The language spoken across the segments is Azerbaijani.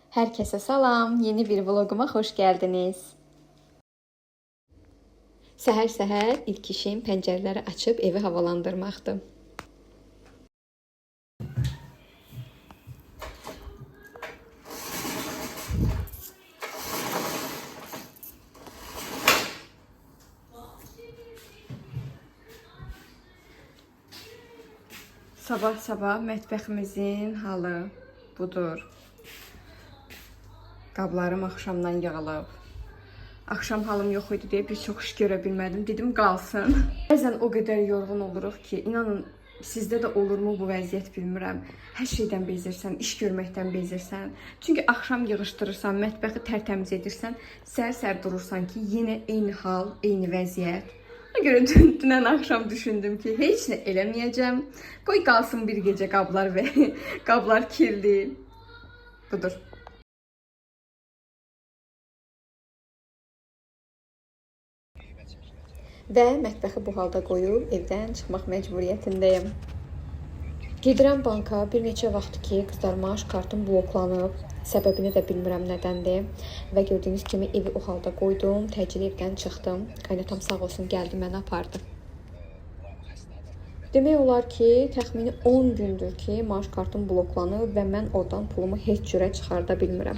Herkese salam, yeni bir vloguma xoş gəldiniz. Səhər-səhər ilk işim pəncərələri açıb evi havalandırmaqdır. Sabah-sabah mətbəximizin halı budur. Qablarım axşamdan yığılıb. Axşam halım yox idi deyə bir çox iş görə bilmədim. Dedim qalsın. Bəzən o qədər yorğun oluruq ki, inanın sizdə də olurmu bu vəziyyət bilmirəm. Hər şeydən bezirsən, iş görməkdən bezirsən. Çünki axşam yığışdırırsan, mətbəxi tərtəmiz edirsən, səhər-səhər durursan ki, yenə eyni hal, eyni vəziyyət. Ona görə dünən axşam düşündüm ki, heç nə eləməyəcəm. Qoy qalsın bir gecə qablar və qablar kirli. Budur. Və mətbəxi bu halda qoyub evdən çıxmaq məcburiyyətindəyim. Gedirəm banka, bir neçə vaxtdır ki, qızdarma kartım bloklanıb. Səbəbini də bilmirəm nədəndir. Və gördüyünüz kimi evi o halda qoydum, təcili evdən çıxdım. Qaynatam sağ olsun gəldi, məni apardı. Demək olar ki, təxmini 10 gündür ki, maaş kartım bloklanıb və mən oradan pulumu heç cürə çıxarda bilmirəm.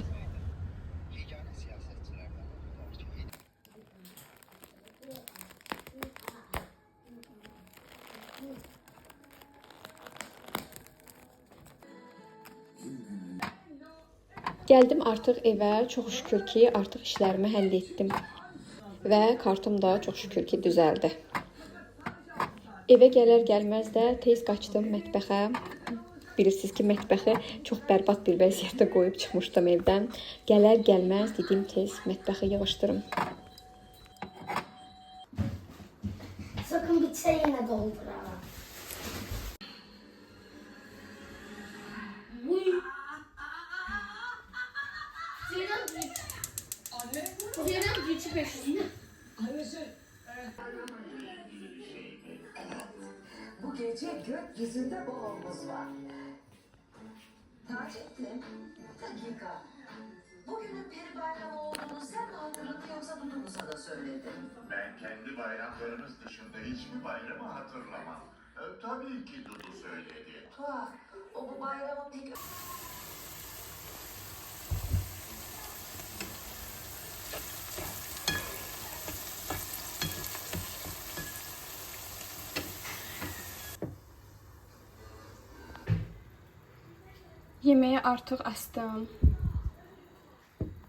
Gəldim artıq evə, çox şükür ki, artıq işlərimi həll etdim. Və kartım da çox şükür ki, düzəldi. Evə gələr-gəlməz də tez qaçdım mətbəxə. Bilirsiniz ki, mətbəxi çox bərbad bir vəziyyətdə qoyub çıxmışdım evdən. Gələr-gəlməz dedim tez mətbəxi yığışdırım. Sakın bitse yine doldur ha. Zeynep gücü peşinde. Bu gece gökyüzünde balonumuz var. Taceddin, dakika. Bugünün peri bayramı olduğunu sen mi hatırladın yoksa Dudu'muza da söyledin? Ben kendi bayramlarımız dışında hiçbir bayramı hatırlamam. Tabii ki Dudu söyledi. Tuhaf, o bu bayramı pek... Yeməyi artıq açdım.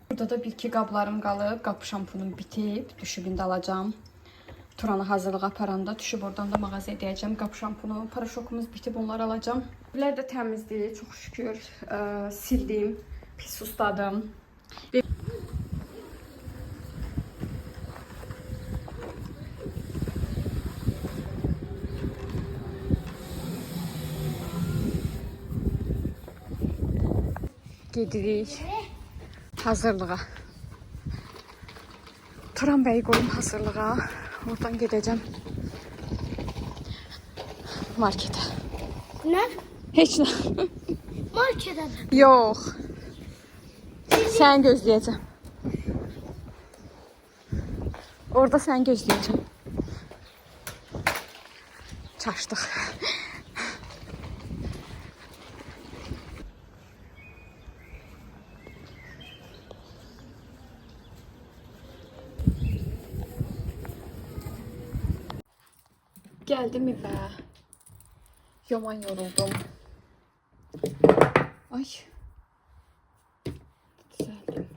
Burada da bir-iki qablarım qalıb. Qab şampunum bitib. Düşüb indi alacağım. Turanı hazırlığa aparanda düşüb oradan da mağazaya deyəcəm. Qab şampunu, paraşokumuz bitib. Onları alacağım. Evlər də təmizdir. Çox şükür. Sildim. Pis ustadım. Gedirik hazırlığa. Turan bəyi qoyum hazırlığa. Oradan gedəcəm markete. Ne? Heç nə. Markete. Yox. Sən gözləyəcəm. Orada sən gözləyəcəm. Çaşdıq. Geldim evə. Yaman yoruldum. Ay. Düzeldim.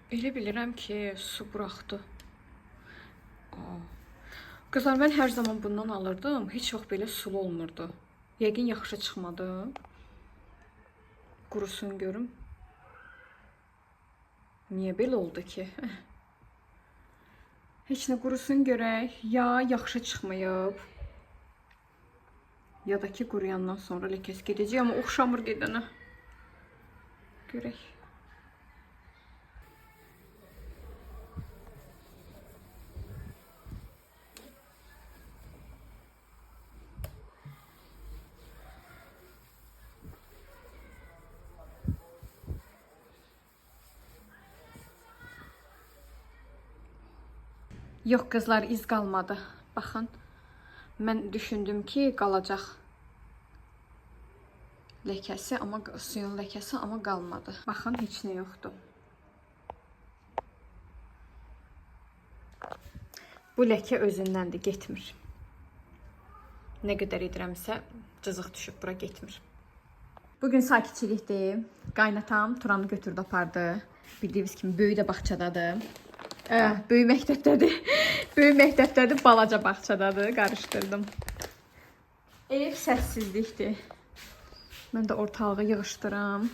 Elə bilirəm ki, su buraxdı. Qızlar, mən hər zaman bundan alırdım. Heç çox belə sulu olmurdu. Yəqin yaxşı çıxmadı. Qurusun görüm. Niyə belə oldu ki? Heç nə qurusun görək. Ya yaxşı çıxmayıb. Ya da ki quruyandan sonra ləkəsi gedəcək, amma oxşamır gedənə. Görək. Yox qızlar, iz qalmadı. Baxın. Mən düşündüm ki, qalacaq ləkəsi, amma suyun ləkəsi, amma qalmadı. Baxın, heç nə yoxdur. Bu ləkə özündəndir, getmir. Nə qədər edirəmsə, cızıq düşüb, bura getmir. Bugün sakitçilikdir. Qaynatam Turanı götürdü, apardı. Bildiyiniz kimi böyük də bağçadadır. Böyük məktəbdədir. Böyük məktəbdədir, balaca bağçadadır. Qarışdırdım. Ev səssizlikdir. Mən də ortalığı yığışdıram.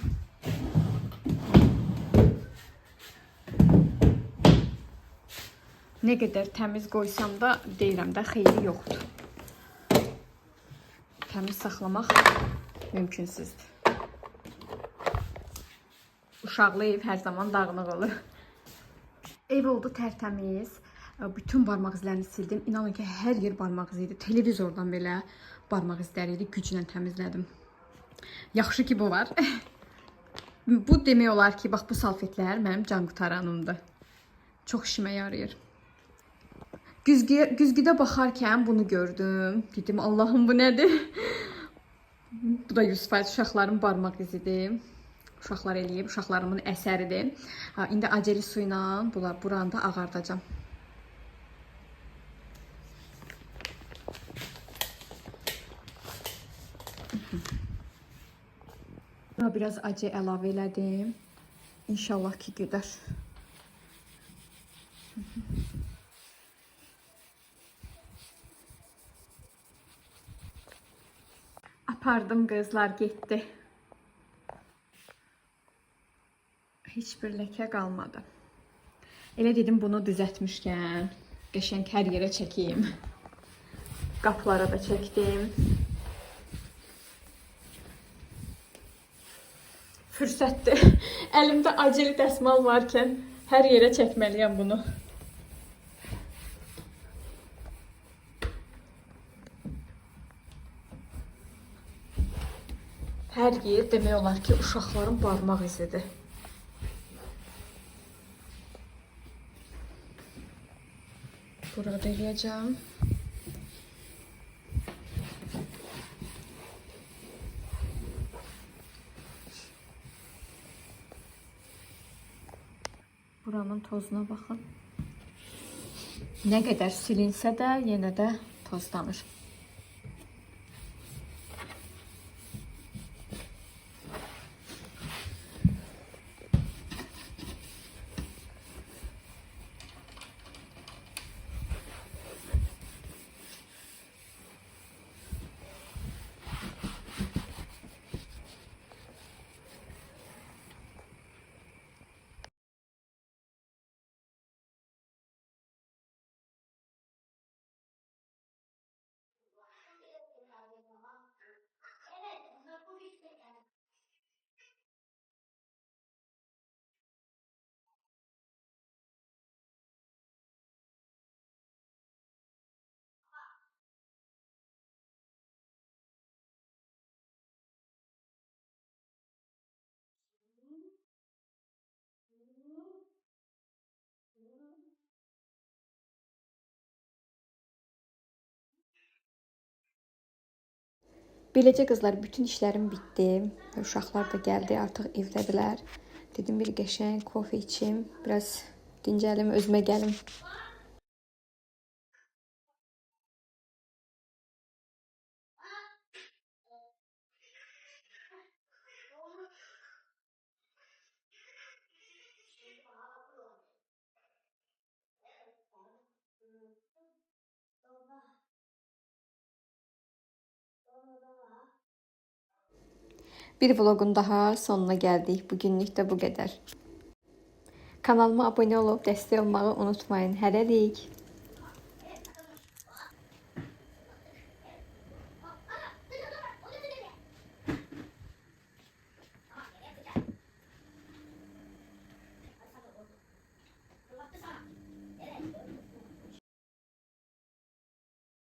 Nə qədər təmiz qoysam da deyirəm də xeyri yoxdur. Təmiz saxlamaq mümkünsüzdür. Uşaqlı ev hər zaman dağınıq olur. Ev oldu tərtəmiz. Bütün barmaq izlərini sildim. İnanın ki, hər yer barmaq izi idi. Televizordan belə barmaq izləri idi. Güclə təmizlədim. Yaxşı ki, bu var. Bu demək olar ki, bax bu salfetlər mənim can qutaranımdır. Çox işimə yarayır. Güzgüdə baxarkən bunu gördüm. Dedim, Allahım, bu nədir? Bu da 100% uşaqların barmaq izidir. Uşaqlar eləyib, uşaqlarımın əsəridir. İndi aceli su ilə buranı da ağardacam. Buna biraz acı əlavə elədim. İnşallah ki, gedər. Apardım qızlar, getdi. Heç bir ləkə qalmadı. Elə dedim, bunu düzəltmişkən qəşəng hər yerə çəkeyim. Qapılara da çəkdim. Fürsətdir. Əlimdə acil dəsmal varkən hər yerə çəkməliyəm bunu. Hər yer demək olar ki, uşaqların barmaq izidir. Burada eləyəcəm. Buranın tozuna baxın. Nə qədər silinsə də yenə də tozlanır. Beləcə qızlar, bütün işlərim bitdi. Uşaqlar da gəldi, artıq evdədilər. Dedim, bir qəşəng kofe içim, biraz dincəlim, özümə gəlim. Bir vlogun daha sonuna gəldik. Bugünlük də bu qədər. Kanalıma abunə olub dəstək olmağı unutmayın. Hələlik.